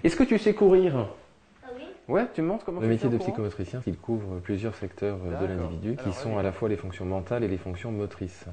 Est-ce que tu sais courir? Ah oui? Ouais, tu me montres comment Le tu métier fais de en courant? psychomotricien, il couvre plusieurs secteurs de D'accord. l'individu qui Alors, sont vas-y. à la fois les fonctions mentales et les fonctions motrices.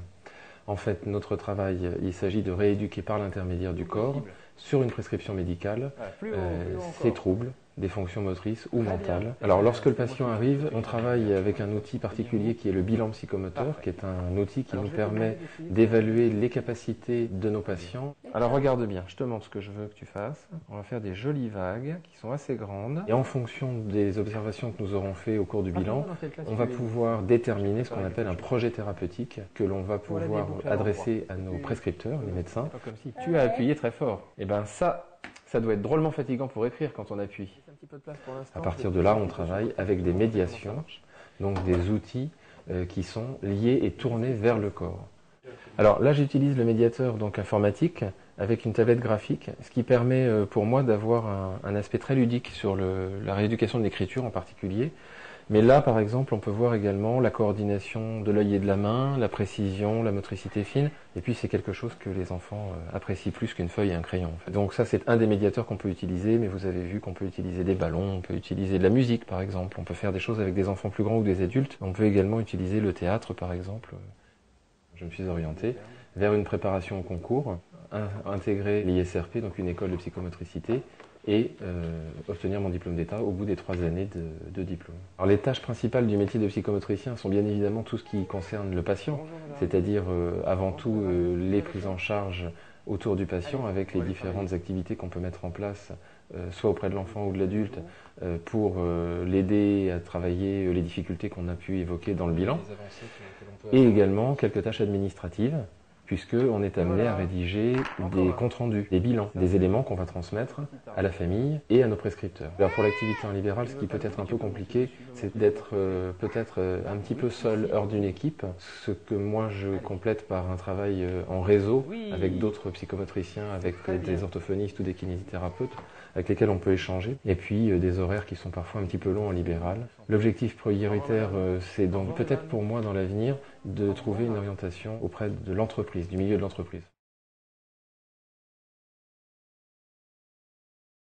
En fait, notre travail, il s'agit de rééduquer par l'intermédiaire du corps, Possible. sur une prescription médicale, Voilà, plus haut ces encore. troubles des fonctions motrices ou Très mentales. bien. Alors lorsque le C'est patient moi qui arrive, fais on ça. travaille avec un outil particulier qui est le bilan psychomoteur, Parfait. qui est un outil qui Alors, nous je vais te permet demander d'essayer de- d'évaluer les capacités de nos patients. Alors regarde bien, je te montre ce que je veux que tu fasses. On va faire des jolies vagues qui sont assez grandes. Et en fonction des observations que nous aurons fait au cours du bilan, Dans quelle classe on tu va es? pouvoir déterminer ce qu'on appelle un projet thérapeutique que l'on va Voilà, pouvoir des boucles à adresser à l'endroit. nos prescripteurs, les médecins. C'est pas comme si tu as appuyé très fort. Et ben ça doit être drôlement fatigant pour écrire quand on appuie. Laisse un petit peu de place pour l'instant. À partir de là, on travaille avec des médiations, donc des outils qui sont liés et tournés vers le corps. Alors là, j'utilise le médiateur donc informatique avec une tablette graphique, ce qui permet pour moi d'avoir un aspect très ludique sur la rééducation de l'écriture en particulier. Mais là, par exemple, on peut voir également la coordination de l'œil et de la main, la précision, la motricité fine. Et puis, c'est quelque chose que les enfants apprécient plus qu'une feuille et un crayon. En fait. Donc ça, c'est un des médiateurs qu'on peut utiliser, mais vous avez vu qu'on peut utiliser des ballons, on peut utiliser de la musique, par exemple. On peut faire des choses avec des enfants plus grands ou des adultes. On peut également utiliser le théâtre, par exemple. Je me suis orienté vers une préparation au concours, intégrer l'ISRP, donc une école de psychomotricité, et obtenir mon diplôme d'État au bout des 3 années de diplôme. Alors les tâches principales du métier de psychomotricien sont bien évidemment tout ce qui concerne le patient, c'est-à-dire avant tout les prises en charge autour du patient avec les différentes activités qu'on peut mettre en place, soit auprès de l'enfant ou de l'adulte, pour l'aider à travailler les difficultés qu'on a pu évoquer dans le bilan, et également quelques tâches administratives, puisqu'on est amené à rédiger des comptes rendus, des bilans, des éléments qu'on va transmettre à la famille et à nos prescripteurs. Alors pour l'activité en libéral, ce qui peut être un peu compliqué, c'est d'être peut-être un petit peu seul hors d'une équipe, ce que moi je complète par un travail en réseau avec d'autres psychomotriciens, avec des orthophonistes ou des kinésithérapeutes avec lesquels on peut échanger, et puis des horaires qui sont parfois un petit peu longs en libéral. L'objectif prioritaire, c'est donc peut-être pour moi dans l'avenir de trouver une orientation auprès de l'entreprise, du milieu de l'entreprise.